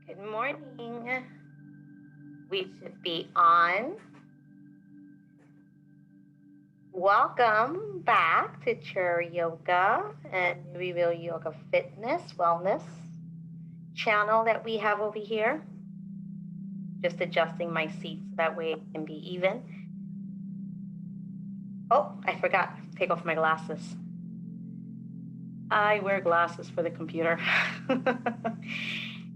Good morning. We should be on. Welcome back to Chair Yoga and Reveal Yoga Fitness Wellness channel that we have over here. Just adjusting my seat so that way it can be even. Oh, I forgot to take off my glasses. I wear glasses for the computer.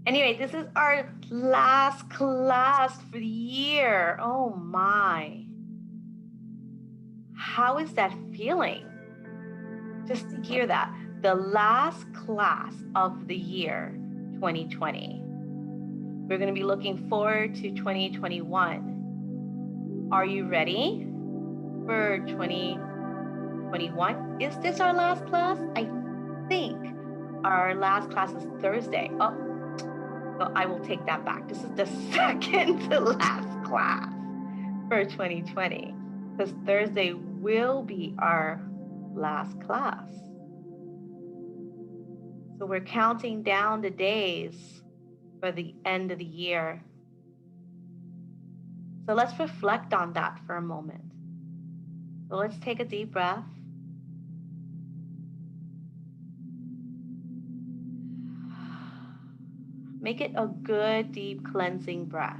Anyway, this is our last class for the year. Oh my. How is that feeling? Just to hear that. The last class of the year, 2020. We're going to be looking forward to 2021. Are you ready for 2021? Is this our last class? I think our last class is Thursday. Oh, so I will take that back. This is the second to last class for 2020 because Thursday will be our last class. So we're counting down the days for the end of the year. So let's reflect on that for a moment. So let's take a deep breath. Make it a good, deep cleansing breath.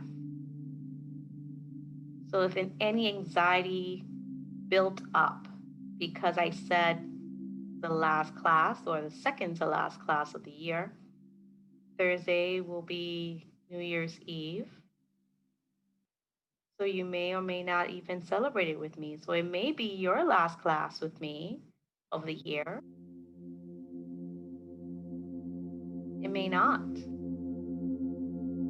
So if any anxiety built up because I said the last class or the second to last class of the year, Thursday will be New Year's Eve. So you may or may not even celebrate it with me. So it may be your last class with me of the year. It may not.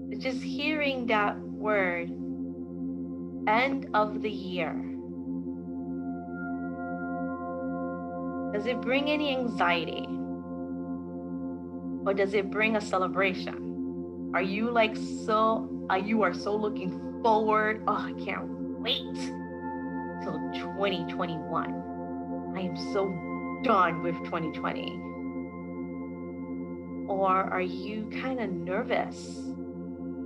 But just hearing that word, end of the year, does it bring any anxiety? Or does it bring a celebration? Are you you are so looking forward? Oh, I can't wait till 2021. I am so done with 2020. Or are you kind of nervous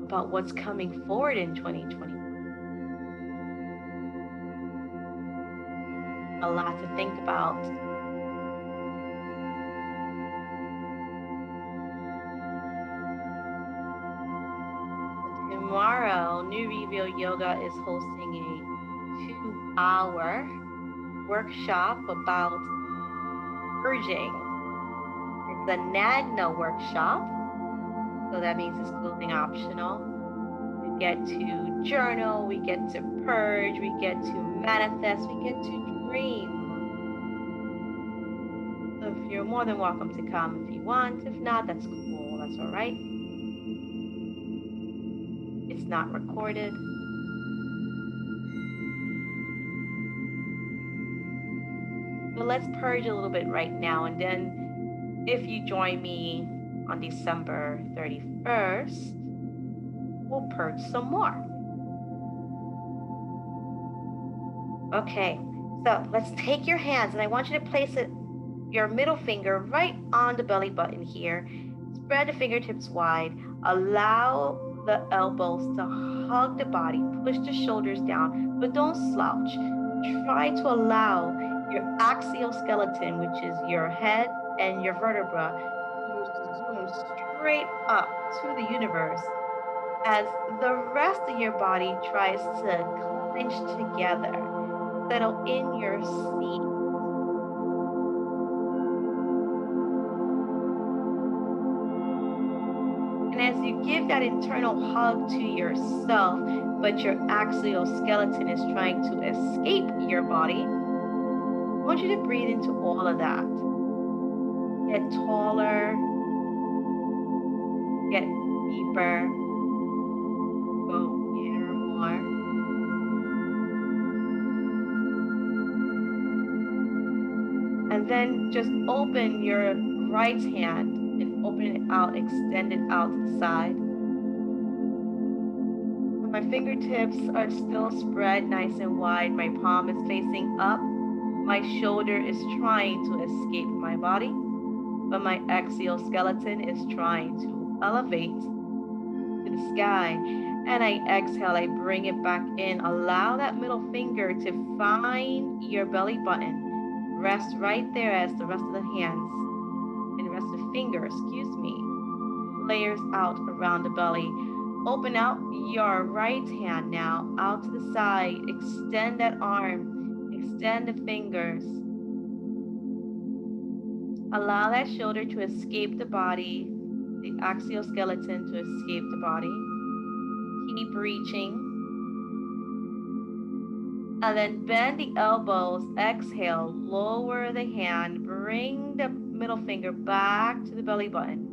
about what's coming forward in 2021? A lot to think about. Tomorrow, New Reveal Yoga is hosting a 2-hour workshop about purging. It's a NAGNA workshop, so that means it's clothing optional. We get to journal, we get to purge, we get to manifest, we get to dream. So if you're more than welcome to come if you want. If not, that's cool, that's all right. It's not recorded. But let's purge a little bit right now, and then if you join me on December 31st, we'll purge some more. Okay, so let's take your hands, and I want you to place your middle finger right on the belly button here. Spread the fingertips wide. Allow the elbows to hug the body. Push the shoulders down, but don't slouch. Try to allow your axial skeleton, which is your head and your vertebra, to zoom straight up to the universe as the rest of your body tries to clench together. Settle in your seat. And as you give that internal hug to yourself, but your axial skeleton is trying to escape your body, I want you to breathe into all of that. Get taller, get deeper, go inner more. And then just open your right hand and open it out, extend it out to the side. So my fingertips are still spread nice and wide. My palm is facing up. My shoulder is trying to escape my body, but my axial skeleton is trying to elevate to the sky. And I exhale, I bring it back in. Allow that middle finger to find your belly button. Rest right there as the rest of the hands and the rest of the finger, excuse me, layers out around the belly. Open out your right hand now out to the side. Extend that arm. Extend the fingers. Allow that shoulder to escape the body, the axial skeleton to escape the body. Keep reaching. And then bend the elbows. Exhale. Lower the hand. Bring the middle finger back to the belly button.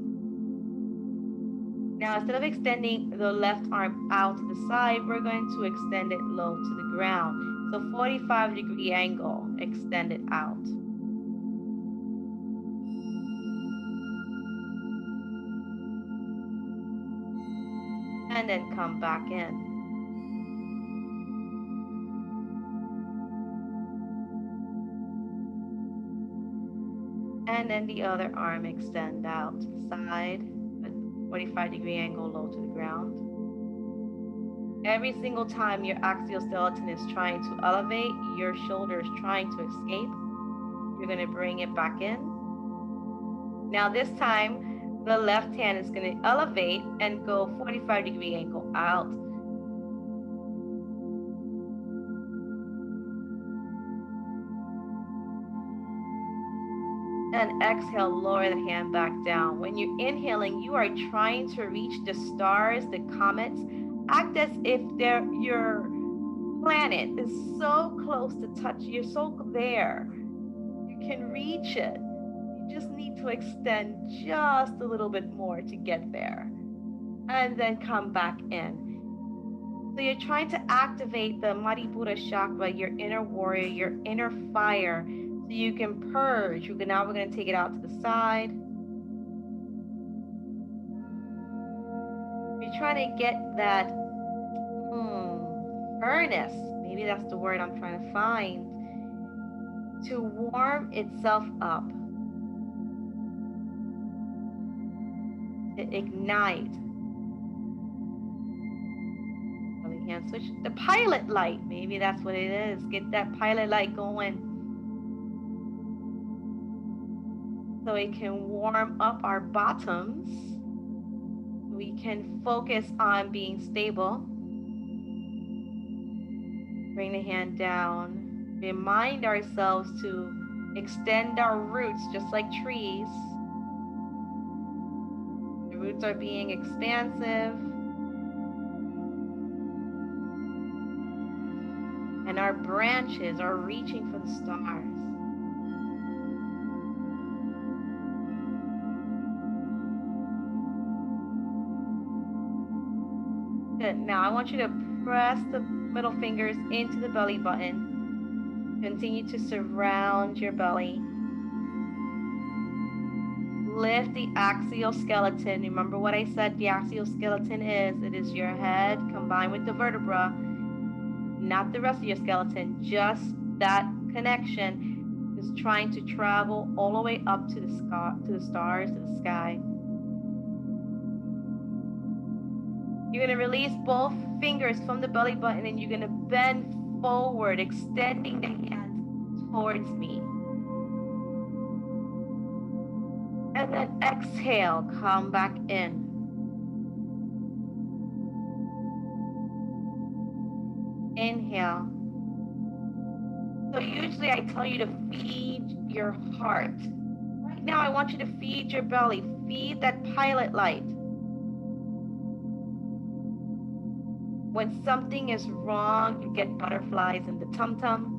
Now, instead of extending the left arm out to the side, we're going to extend it low to the ground. So 45-degree angle, extend it out. And then come back in. And then the other arm extend out to the side. 45-degree angle low to the ground. Every single time your axial skeleton is trying to elevate, your shoulder is trying to escape, you're going to bring it back in. Now this time, the left hand is going to elevate and go 45-degree angle out. And exhale, lower the hand back down. When you're inhaling, you are trying to reach the stars, the comets. Act as if your planet is so close to touch. You're so there. You can reach it. You just need to extend just a little bit more to get there. And then come back in. So you're trying to activate the Manipura chakra, your inner warrior, your inner fire, so you can purge. Now we're going to take it out to the side. You're trying to get that furnace, maybe that's the word I'm trying to find, to warm itself up, to ignite. Hand switch, the pilot light, maybe that's what it is. Get that pilot light going. So it can warm up our bottoms. We can focus on being stable. Bring the hand down. Remind ourselves to extend our roots just like trees. The roots are being expansive. And our branches are reaching for the stars. Good. Now I want you to press the middle fingers into the belly button. Continue to surround your belly. Lift the axial skeleton. Remember what I said the axial skeleton is. It is your head combined with the vertebra, not the rest of your skeleton, just that connection is trying to travel all the way up to the stars, to the sky. You're going to release both fingers from the belly button and you're going to bend forward, extending the hands towards me. And then exhale, come back in. Inhale. So usually I tell you to feed your heart. Right now I want you to feed your belly. Feed that pilot light. When something is wrong, you get butterflies in the tum-tum.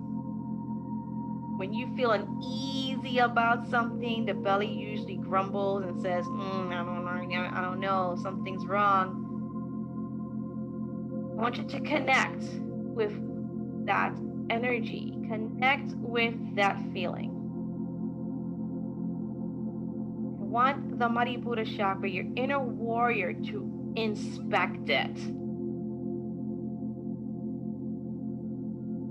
When you feel uneasy about something, the belly usually grumbles and says, I don't know, something's wrong. I want you to connect with that energy. Connect with that feeling. I want the Manipura chakra, your inner warrior, to inspect it.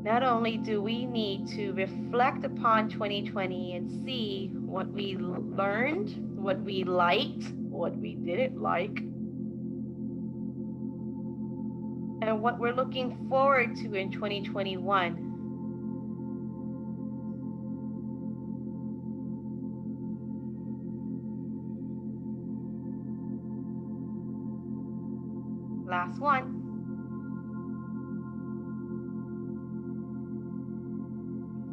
Not only do we need to reflect upon 2020 and see what we learned, what we liked, what we didn't like, and what we're looking forward to in 2021. Last one.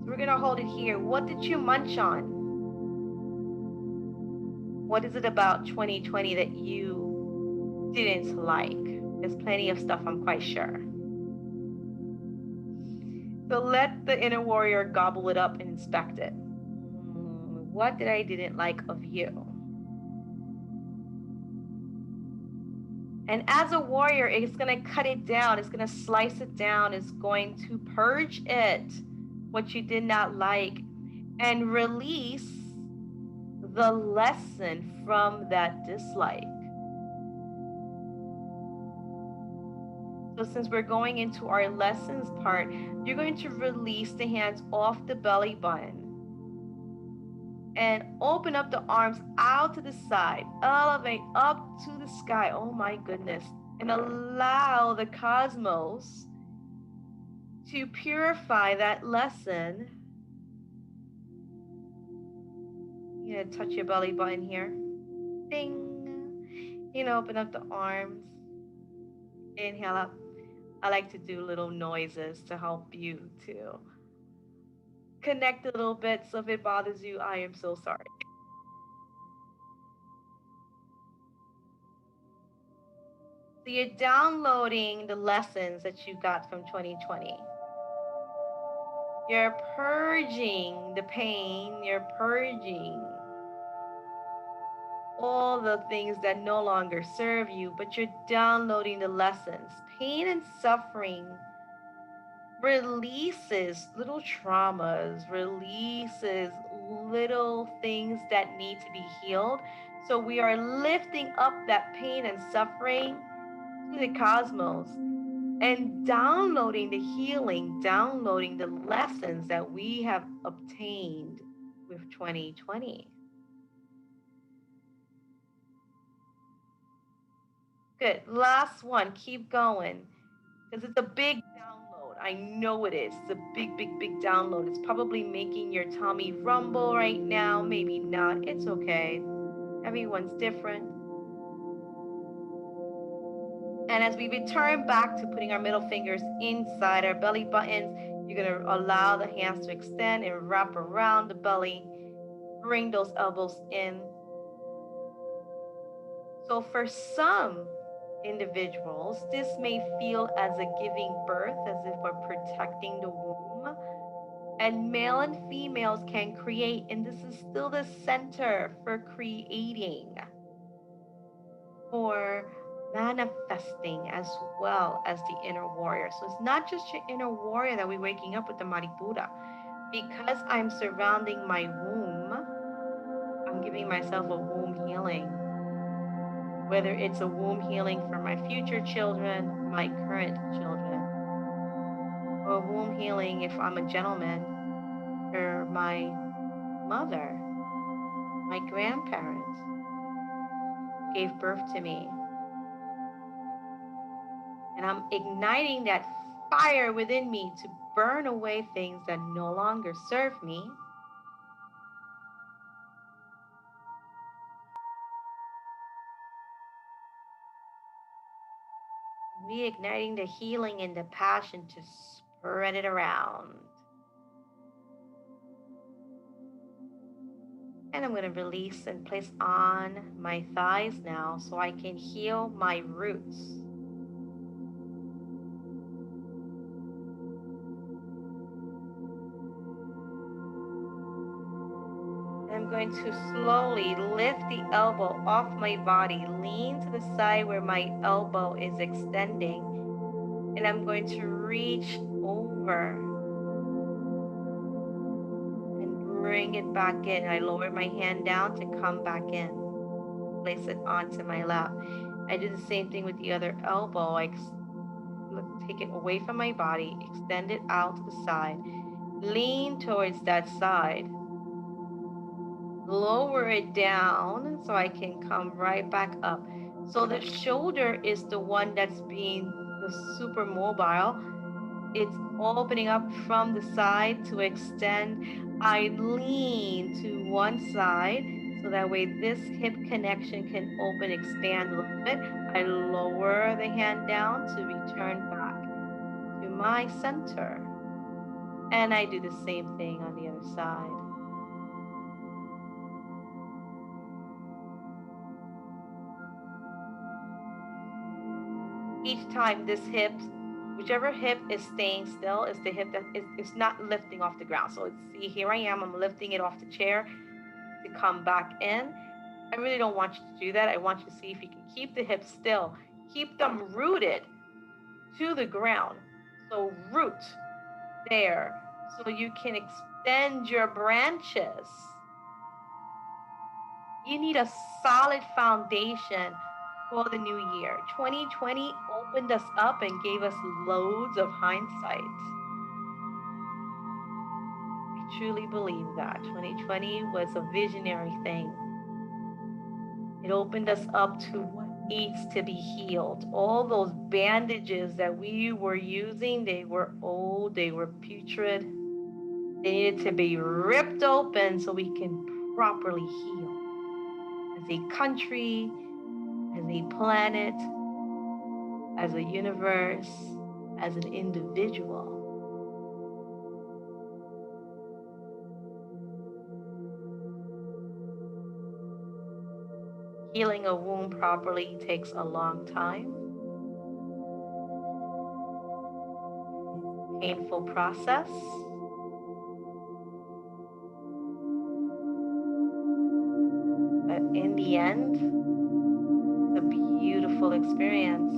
So we're going to hold it here. What did you munch on? What is it about 2020 that you didn't like? There's plenty of stuff, I'm quite sure. So let the inner warrior gobble it up and inspect it. What did I didn't like of you? And as a warrior, it's going to cut it down. It's going to slice it down. It's going to purge it, what you did not like, and release the lesson from that dislike. So since we're going into our lessons part, you're going to release the hands off the belly button and open up the arms out to the side, elevate up to the sky. Oh my goodness. And allow the cosmos to purify that lesson. You're going to touch your belly button here. Ding. You know, open up the arms. Inhale up. I like to do little noises to help you to connect a little bit. So if it bothers you, I am so sorry. So you're downloading the lessons that you got from 2020. You're purging the pain. You're purging all the things that no longer serve you, but you're downloading the lessons. Pain and suffering releases little traumas, releases little things that need to be healed. So we are lifting up that pain and suffering to the cosmos and downloading the healing, downloading the lessons that we have obtained with 2020. Good. Last one. Keep going. Because it's a big download. I know it is. It's a big, big, big download. It's probably making your tummy rumble right now. Maybe not. It's okay. Everyone's different. And as we return back to putting our middle fingers inside our belly buttons, you're going to allow the hands to extend and wrap around the belly. Bring those elbows in. So for some individuals, this may feel as a giving birth, as if we're protecting the womb. And male and females can create, and this is still the center for creating, for manifesting, as well as the inner warrior. So it's not just your inner warrior that we're waking up with the Maripuda. Because I'm surrounding my womb, I'm giving myself a womb healing. Whether it's a womb healing for my future children, my current children, or a womb healing if I'm a gentleman, or my mother, my grandparents gave birth to me. And I'm igniting that fire within me to burn away things that no longer serve me. Reigniting the healing and the passion to spread it around. And I'm going to release and place on my thighs now so I can heal my roots. I'm going to slowly lift the elbow off my body, lean to the side where my elbow is extending, and I'm going to reach over and bring it back in. I lower my hand down to come back in, place it onto my lap. I do the same thing with the other elbow. I take it away from my body, extend it out to the side, lean towards that side, lower it down so I can come right back up. So the shoulder is the one that's being super mobile. It's opening up from the side to extend. I lean to one side so that way this hip connection can open, expand a little bit. I lower the hand down to return back to my center. And I do the same thing on the other side. Each time this hip, whichever hip is staying still, is the hip that is not lifting off the ground. So see, here I am, I'm lifting it off the chair to come back in. I really don't want you to do that. I want you to see if you can keep the hips still. Keep them rooted to the ground. So root there, so you can extend your branches. You need a solid foundation for the new year. 2020 opened us up and gave us loads of hindsight. I truly believe that 2020 was a visionary thing. It opened us up to what needs to be healed. All those bandages that we were using, they were old, they were putrid. They needed to be ripped open so we can properly heal. As a country, as a planet, as a universe, as an individual. Healing a wound properly takes a long time. Painful process. But in the end, it's a beautiful experience.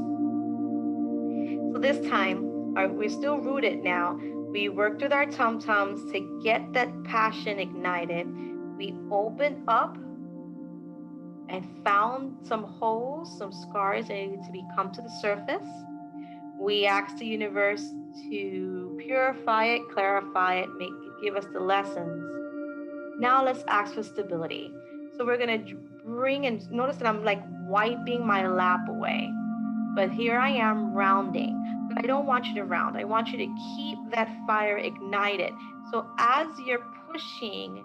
So this time, we're still rooted now. We worked with our tum-tums to get that passion ignited. We opened up and found some holes, some scars that needed to come to the surface. We asked the universe to purify it, clarify it, give us the lessons. Now let's ask for stability. So we're gonna bring, and notice that I'm like wiping my lap away. But here I am rounding. But I don't want you to round. I want you to keep that fire ignited. So as you're pushing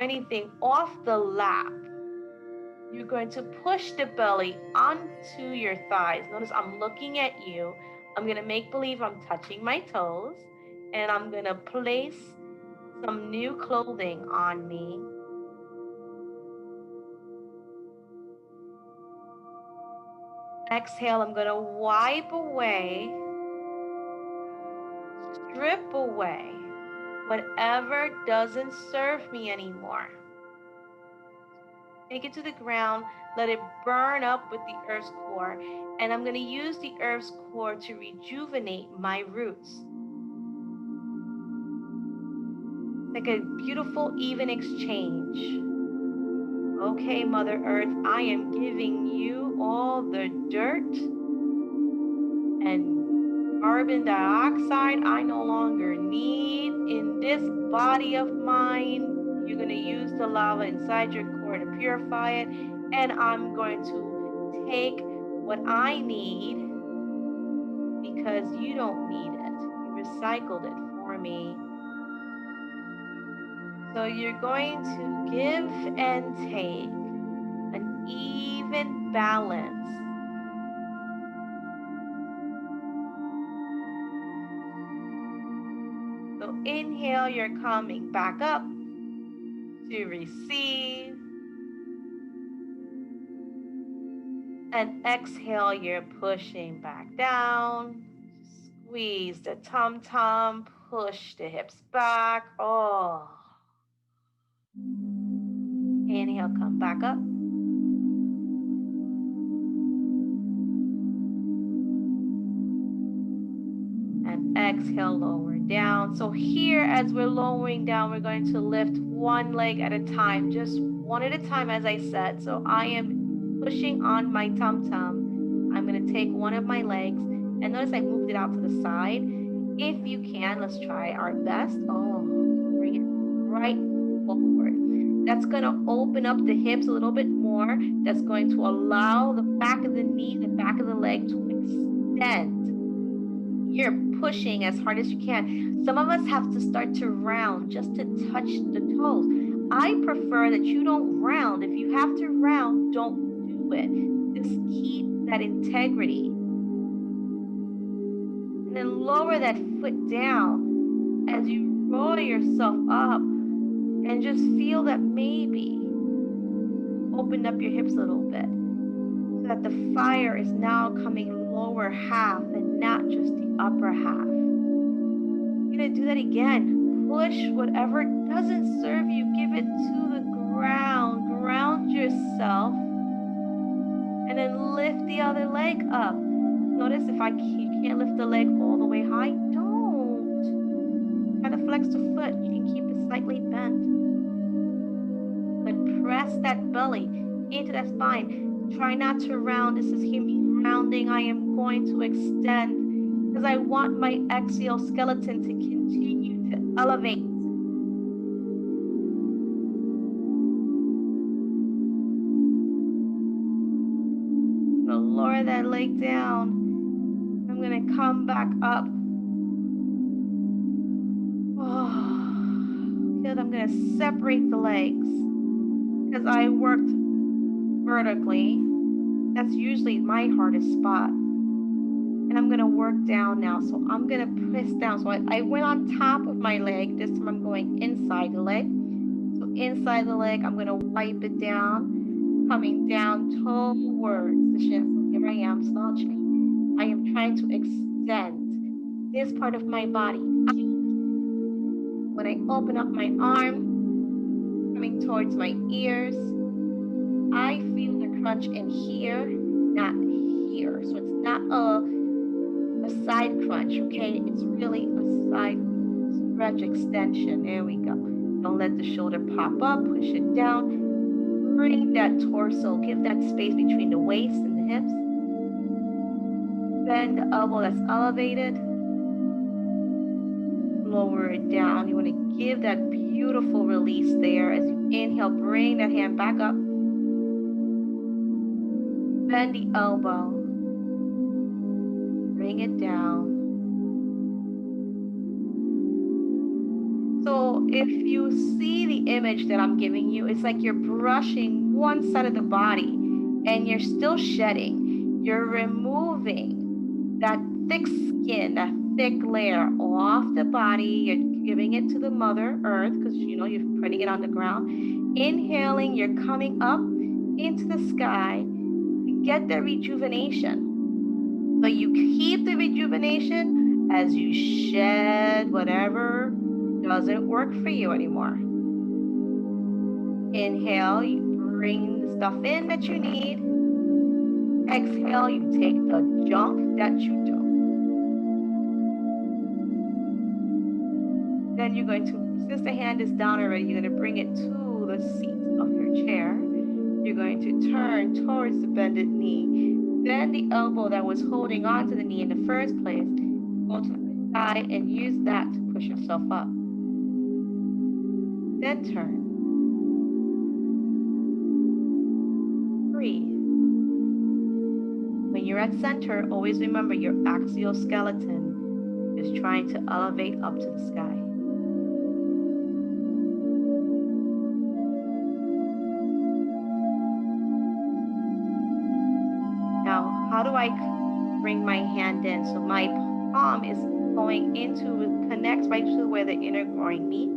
anything off the lap, you're going to push the belly onto your thighs. Notice I'm looking at you. I'm going to make believe I'm touching my toes, and I'm going to place some new clothing on me. Exhale, I'm going to wipe away, strip away whatever doesn't serve me anymore. Take it to the ground, let it burn up with the earth's core, and I'm going to use the earth's core to rejuvenate my roots. Like a beautiful, even exchange. Okay, Mother Earth, I am giving you all the dirt and carbon dioxide I no longer need in this body of mine. You're going to use the lava inside your core to purify it, and I'm going to take what I need because you don't need it. You recycled it for me. So you're going to give and take an even balance. So inhale, you're coming back up to receive. And exhale, you're pushing back down. Squeeze the tum-tum, push the hips back. Oh. Inhale, come back up. And exhale, lower down. So here, as we're lowering down, we're going to lift one leg at a time, just one at a time, as I said. So I am pushing on my tum-tum. I'm going to take one of my legs, and notice I moved it out to the side. If you can, let's try our best. Oh, bring it right forward. That's going to open up the hips a little bit more. That's going to allow the back of the knee, the back of the leg to extend. You're pushing as hard as you can. Some of us have to start to round just to touch the toes. I prefer that you don't round. If you have to round, don't do it. Just keep that integrity. And then lower that foot down as you roll yourself up and just feel that maybe open up your hips a little bit so that the fire is now coming lower half and not just the upper half. You're going to do that again. Push whatever doesn't serve you, give it to the ground. Ground yourself and then lift the other leg up. Notice if you can't lift the leg all the way high, don't. Try to flex the foot. You can keep it slightly bent. But press that belly into that spine. Try not to round. This is me rounding. I am going to extend because I want my axial skeleton to continue to elevate. I'm going to lower that leg down. I'm going to come back up. Good. I'm going to separate the legs because I worked vertically. That's usually my hardest spot. And I'm going to work down now. So I'm going to press down. So I went on top of my leg. This time I'm going inside the leg. So inside the leg, I'm going to wipe it down, coming down towards the shin. So here I am slouching. I am trying to extend this part of my body. When I open up my arm, coming towards my ears, I feel the crunch in here, not here. So it's not a side crunch, okay? It's really a side stretch extension. There we go. Don't let the shoulder pop up. Push it down. Bring that torso. Give that space between the waist and the hips. Bend the elbow that's elevated. Lower it down. You want to give that beautiful release there. As you inhale, bring that hand back up. Bend the elbow. Bring it down. So if you see the image that I'm giving you, it's like you're brushing one side of the body and you're still shedding. You're removing that thick skin, that thick layer off the body. You're giving it to the Mother Earth because you're putting it on the ground. Inhaling, you're coming up into the sky to get that rejuvenation. So you keep the rejuvenation as you shed whatever doesn't work for you anymore. Inhale, you bring the stuff in that you need. Exhale, you take the junk that you don't. Then you're going to, since the hand is down already, you're going to bring it to the seat of your chair. You're going to turn towards the bended knee. Bend the elbow that was holding on to the knee in the first place. Go to the side and use that to push yourself up. Then turn. Breathe. When you're at center, always remember your axial skeleton is trying to elevate up to the sky. Now, how do I bring my hand in? So my palm is going connects right to where the inner groin meets.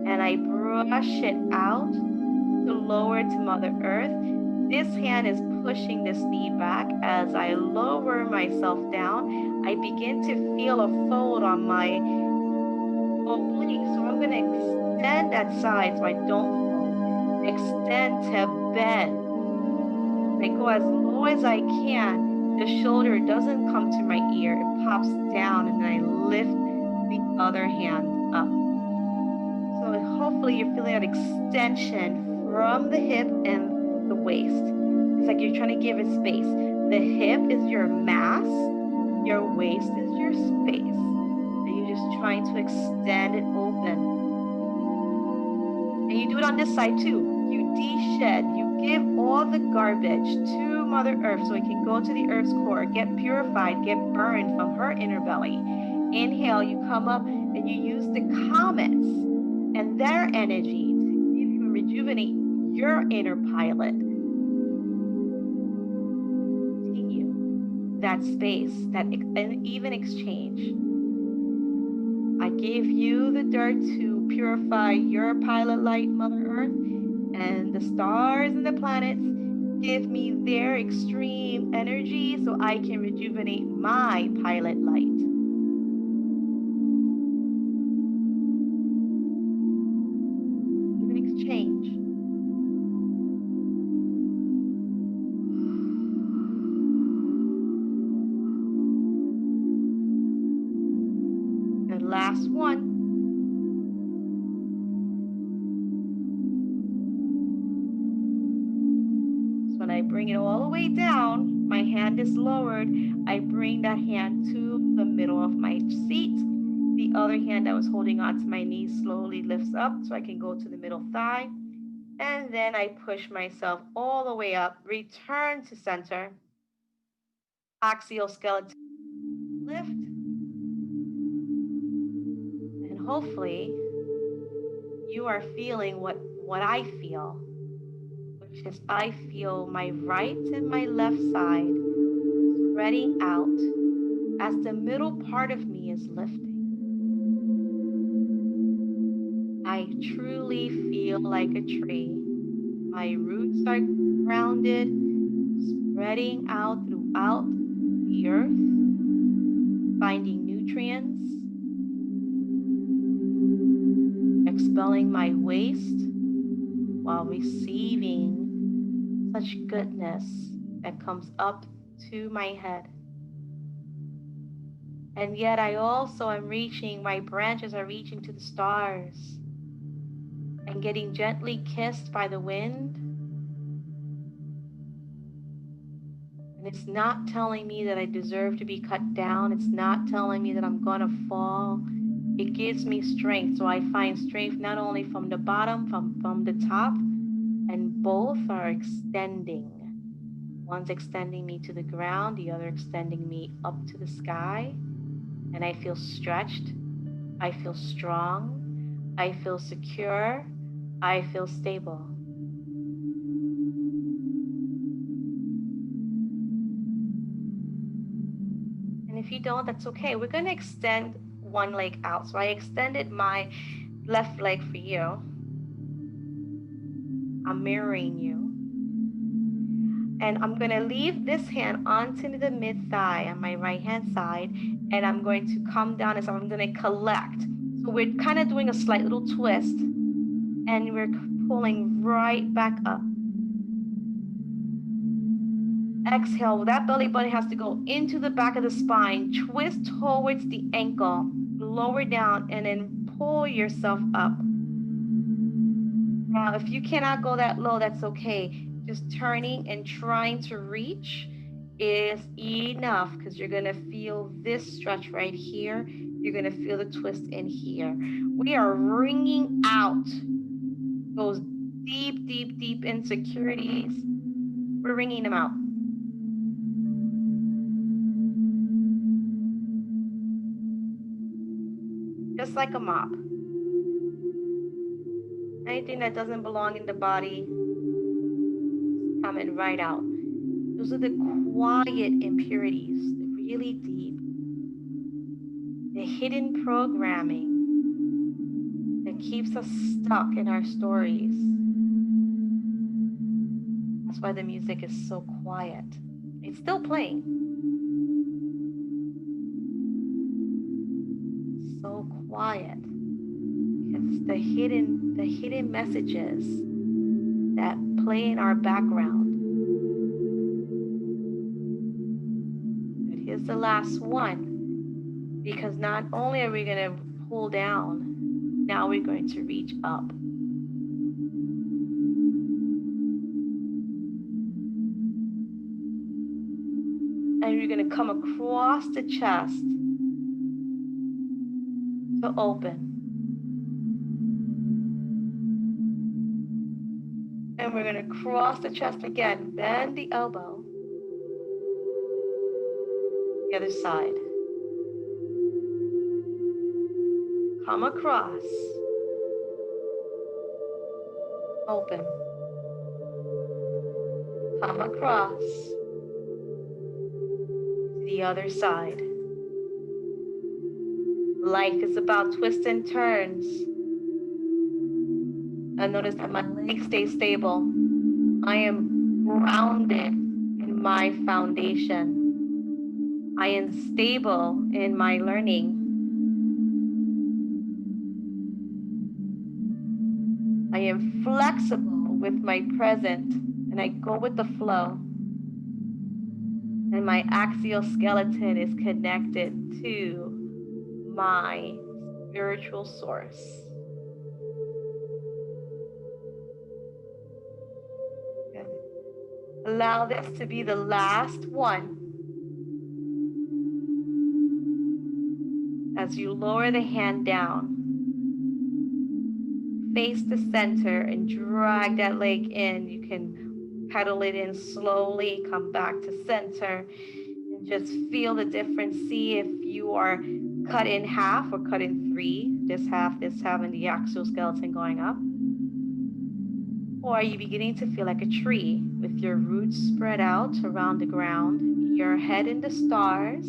And I brush it out to lower to Mother Earth. This hand is pushing this knee back. As I lower myself down, I begin to feel a fold on my oblique. So I'm going to extend that side so I don't fold. Extend to bend. I go as low as I can. The shoulder doesn't come to my ear. It pops down and then I lift the other hand up. So hopefully you're feeling that extension from the hip and the waist. It's like you're trying to give it space. The hip is your mass, your waist is your space. And you're just trying to extend it open. And you do it on this side too. You de-shed, you give all the garbage to through Mother Earth so it can go to the Earth's core, get purified, get burned from her inner belly. Inhale, you come up and you use the comets and their energy to give you and rejuvenate your inner pilot. Continue that space, that an even exchange. I give you the dirt to purify your pilot light, Mother Earth, and the stars and the planets give me their extreme energy so I can rejuvenate my pilot light. Even exchange. And last one. When I bring it all the way down, my hand is lowered. I bring that hand to the middle of my seat. The other hand that was holding onto my knee slowly lifts up so I can go to the middle thigh. And then I push myself all the way up, return to center. Axial skeleton lift. And hopefully you are feeling what I feel, which is I feel my right and my left side spreading out as the middle part of me is lifting. I truly feel like a tree. My roots are grounded, spreading out throughout the earth, finding nutrients, expelling my waste while receiving such goodness that comes up to my head. And yet I also am reaching, my branches are reaching to the stars and getting gently kissed by the wind. And it's not telling me that I deserve to be cut down. It's not telling me that I'm going to fall. It gives me strength. So I find strength not only from the bottom, from the top, and both are extending. One's extending me to the ground, the other extending me up to the sky. And I feel stretched. I feel strong. I feel secure. I feel stable. And if you don't, that's okay. We're going to extend one leg out. So I extended my left leg for you. I'm mirroring you. And I'm going to leave this hand onto the mid-thigh on my right-hand side. And I'm going to come down as I'm going to collect. So we're kind of doing a slight little twist. And we're pulling right back up. Exhale. That belly button has to go into the back of the spine. Twist towards the ankle. Lower down and then pull yourself up. Now, if you cannot go that low, that's okay. Just turning and trying to reach is enough because you're going to feel this stretch right here. You're going to feel the twist in here. We are wringing out those deep, deep, deep insecurities. We're wringing them out. Just like a mop. Anything that doesn't belong in the body is coming right out. Those are the quiet impurities, the really deep, the hidden programming that keeps us stuck in our stories. That's why the music is so quiet. It's still playing. It's so quiet. It's the hidden messages that play in our background. But here's the last one, because not only are we going to pull down, now we're going to reach up. And you're going to come across the chest to open. And we're going to cross the chest again. Bend the elbow. The other side. Come across. Open. Come across to the other side. Life is about twists and turns. And notice that my legs stay stable. I am grounded in my foundation. I am stable in my learning. I am flexible with my present, and I go with the flow. And my axial skeleton is connected to my spiritual source. Good. Allow this to be the last one. As you lower the hand down, face the center and drag that leg in. You can pedal it in slowly, come back to center, and just feel the difference. See if you are cut in half or cut in three, this half, and the axial skeleton going up. Or are you beginning to feel like a tree with your roots spread out around the ground, your head in the stars,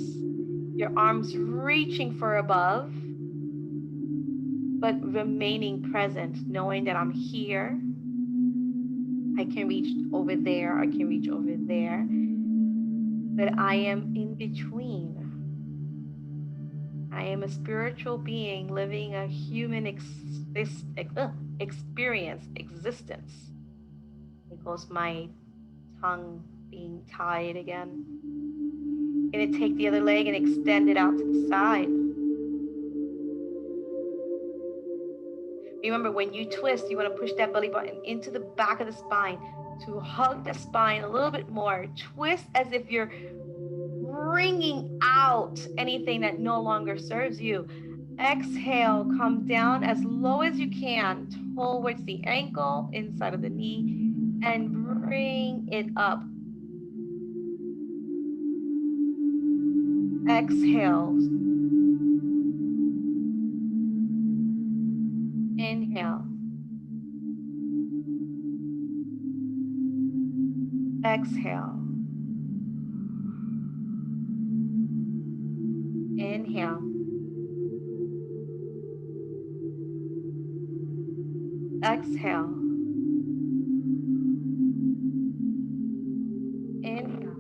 your arms reaching for above, but remaining present, knowing that I'm here. I can reach over there, I can reach over there, but I am in between. I am a spiritual being living a human experience, existence. It goes my tongue being tied again. Gonna take the other leg and extend it out to the side. Remember, when you twist, you want to push that belly button into the back of the spine to hug the spine a little bit more. Twist as if you're bringing out anything that no longer serves you. Exhale, come down as low as you can towards the ankle, inside of the knee, and bring it up. Exhale. Inhale. Exhale. Inhale. Exhale. Inhale.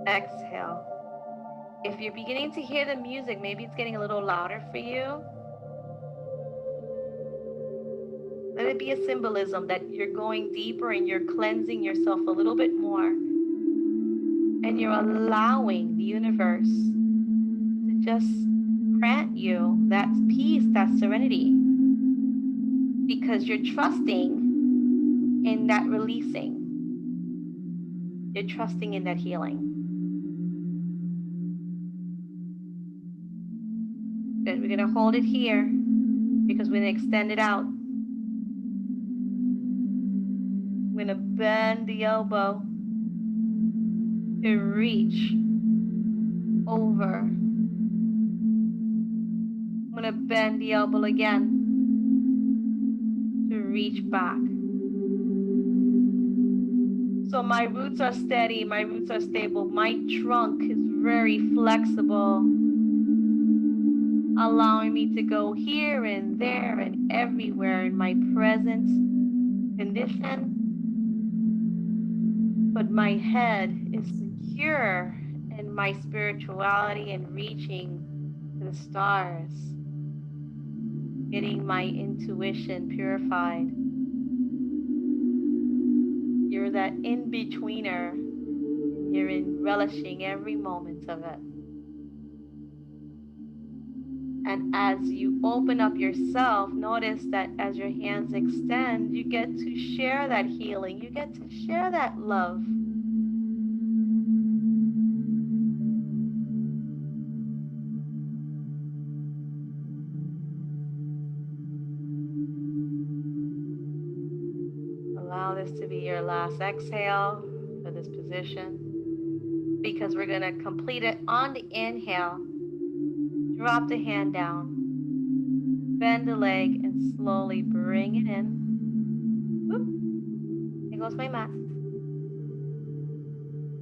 Exhale. If you're beginning to hear the music, maybe it's getting a little louder for you. Let it be a symbolism that you're going deeper and you're cleansing yourself a little bit more. And you're allowing the universe to just grant you that peace, that serenity. Because you're trusting in that releasing. You're trusting in that healing. Good. We're going to hold it here because we're going to extend it out. We're going to bend the elbow to reach over. I'm going to bend the elbow again to reach back. So my roots are steady, my roots are stable, my trunk is very flexible, allowing me to go here and there and everywhere in my present condition. But my head is secure in my spirituality and reaching to the stars, getting my intuition purified. You're that in-betweener, and you're relishing every moment of it. And as you open up yourself, notice that as your hands extend, you get to share that healing. You get to share that love. Allow this to be your last exhale for this position because we're going to complete it on the inhale. Drop the hand down, bend the leg, and slowly bring it in. Whoop. There goes my mat.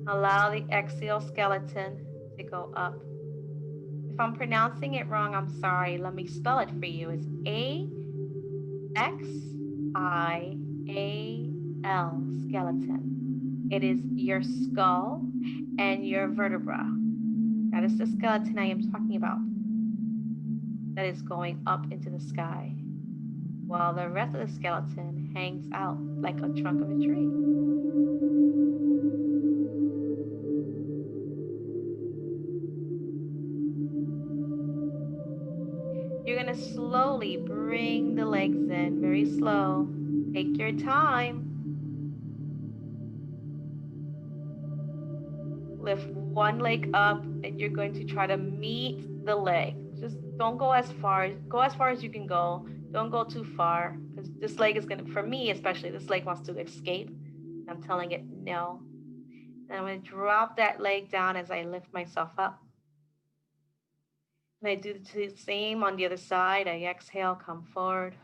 Allow the exoskeleton to go up. If I'm pronouncing it wrong, I'm sorry. Let me spell it for you. It's A-X-I-A-L, skeleton. It is your skull and your vertebra. That is the skeleton I am talking about. That is going up into the sky, while the rest of the skeleton hangs out like a trunk of a tree. You're going to slowly bring the legs in, very slow. Take your time. Lift one leg up, and you're going to try to meet the leg. Just don't go as far as you can go. Don't go too far, because this leg is going to, for me especially, this leg wants to escape. I'm telling it no. And I'm going to drop that leg down as I lift myself up. And I do the same on the other side. I exhale, come forward.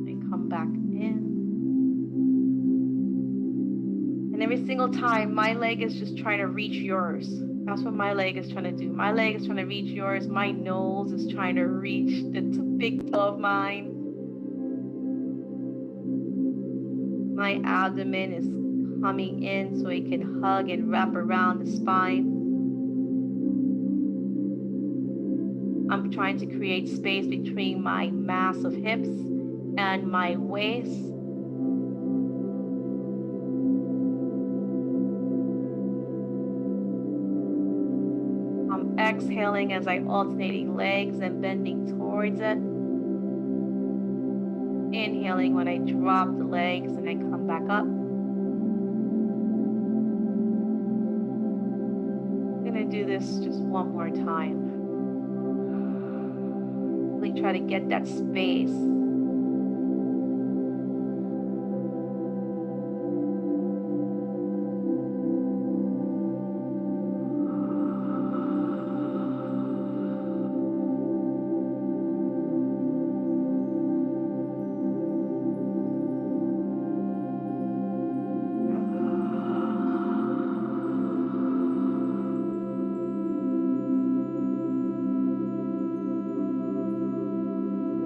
And come back in. And every single time, my leg is just trying to reach yours. That's what my leg is trying to do. My leg is trying to reach yours. My nose is trying to reach the big toe of mine. My abdomen is coming in so it can hug and wrap around the spine. I'm trying to create space between my mass of hips and my waist. I'm exhaling as I'm alternating legs and bending towards it. Inhaling when I drop the legs and I come back up. I'm going to do this just one more time. Really try to get that space.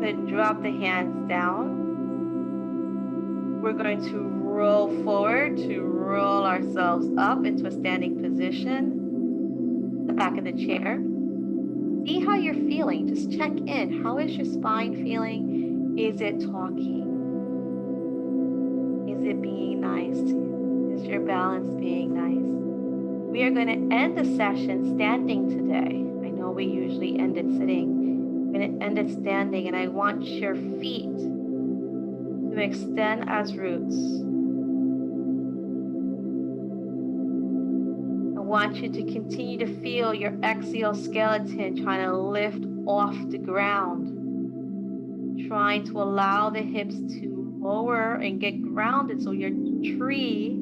Then drop the hands down. We're going to roll forward to roll ourselves up into a standing position. The back of the chair. See how you're feeling. Just check in. How is your spine feeling? Is it talking? Is it being nice to you? Is your balance being nice? We are going to end the session standing today. I know we usually end it sitting. I'm going to end it standing, and I want your feet to extend as roots. I want you to continue to feel your exoskeleton trying to lift off the ground, trying to allow the hips to lower and get grounded so your tree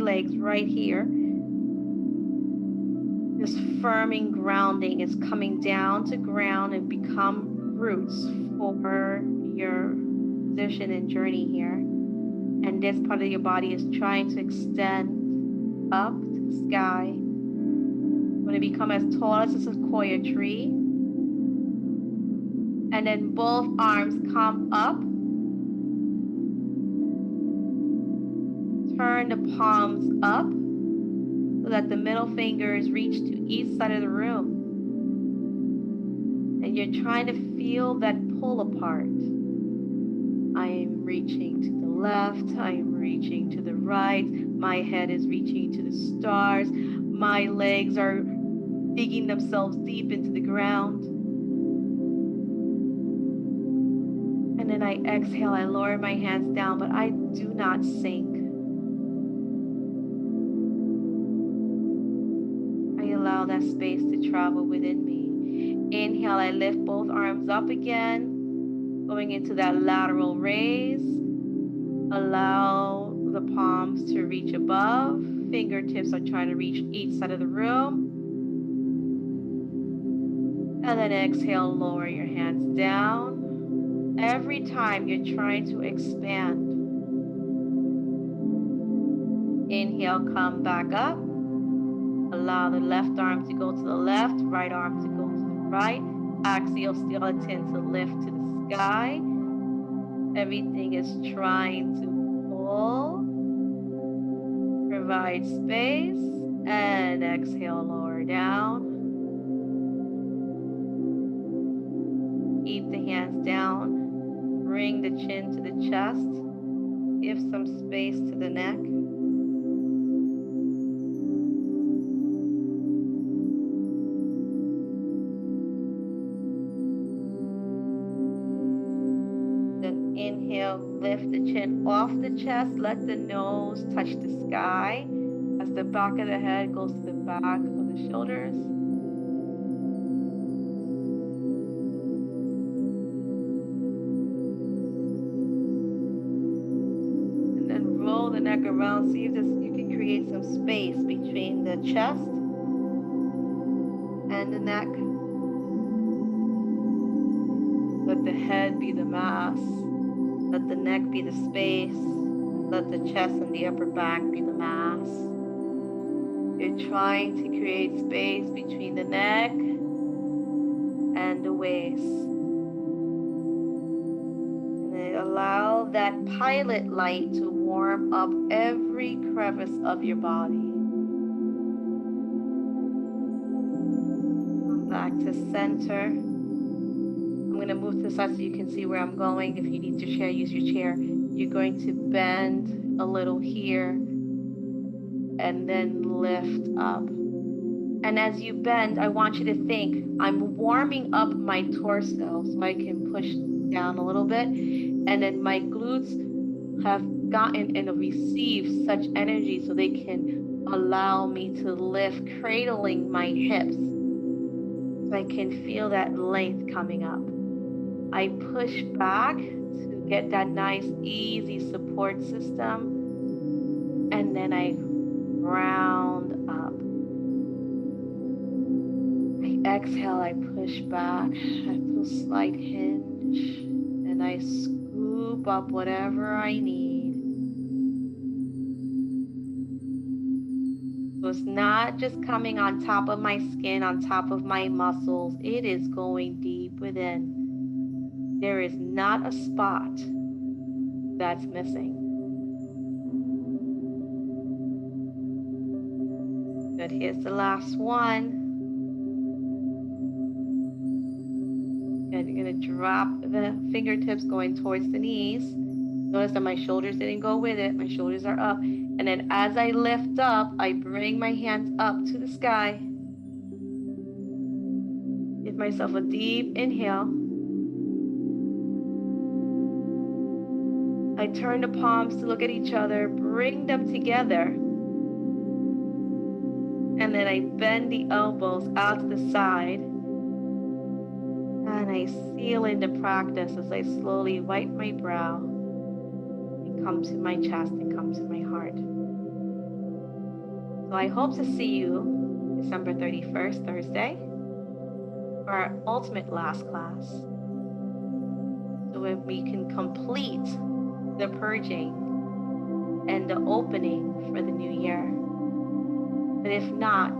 legs right here, this firming grounding is coming down to ground and become roots for your position and journey here. And this part of your body is trying to extend up to the sky. I'm going to become as tall as a sequoia tree. And then both arms come up. Turn the palms up so that the middle fingers reach to each side of the room. And you're trying to feel that pull apart. I am reaching to the left. I am reaching to the right. My head is reaching to the stars. My legs are digging themselves deep into the ground. And then I exhale. I lower my hands down, but I do not sink. Allow that space to travel within me. Inhale, I lift both arms up again. Going into that lateral raise. Allow the palms to reach above. Fingertips are trying to reach each side of the room. And then exhale, lower your hands down. Every time you're trying to expand. Inhale, come back up. Allow the left arm to go to the left, right arm to go to the right. Axial skeleton to lift to the sky. Everything is trying to pull. Provide space. And exhale, lower down. Keep the hands down. Bring the chin to the chest. Give some space to the neck. Then inhale, lift the chin off the chest. Let the nose touch the sky as the back of the head goes to the back of the shoulders. Roll the neck around. See if you can create some space between the chest and the neck. Let the head be the mass. Let the neck be the space. Let the chest and the upper back be the mass. You're trying to create space between the neck and the waist. And then allow that pilot light to warm up every crevice of your body. Come back to center. I'm going to move to the side so you can see where I'm going. If you need to chair, use your chair. You're going to bend a little here and then lift up. And as you bend, I want you to think, I'm warming up my torso so I can push down a little bit. And then my glutes have gotten and received such energy so they can allow me to lift, cradling my hips. So I can feel that length coming up. I push back to get that nice, easy support system. And then I round up. I exhale, I push back. I feel slight hinge. And I scoop up whatever I need. So it's not just coming on top of my skin, on top of my muscles. It is going deep within. There is not a spot that's missing. Good, here's the last one. Good, you're gonna drop the fingertips going towards the knees. Notice that my shoulders didn't go with it. My shoulders are up. And then as I lift up, I bring my hands up to the sky. Give myself a deep inhale. I turn the palms to look at each other, bring them together. And then I bend the elbows out to the side. And I seal in the practice as I slowly wipe my brow and come to my chest and come to my heart. So I hope to see you December 31st, Thursday, for our ultimate last class. So when we can complete the purging and the opening for the new year. But if not,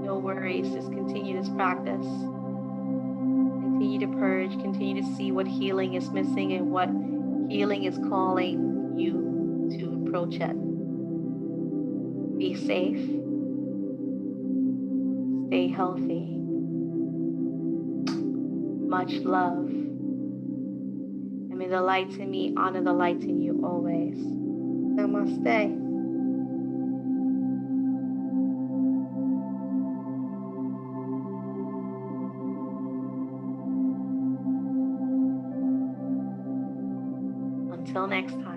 no worries, just continue this practice. Continue to purge, continue to see what healing is missing and what healing is calling you to approach it. Be safe, stay healthy, much love. And may the light in me honor the light in you always. Namaste. Until next time.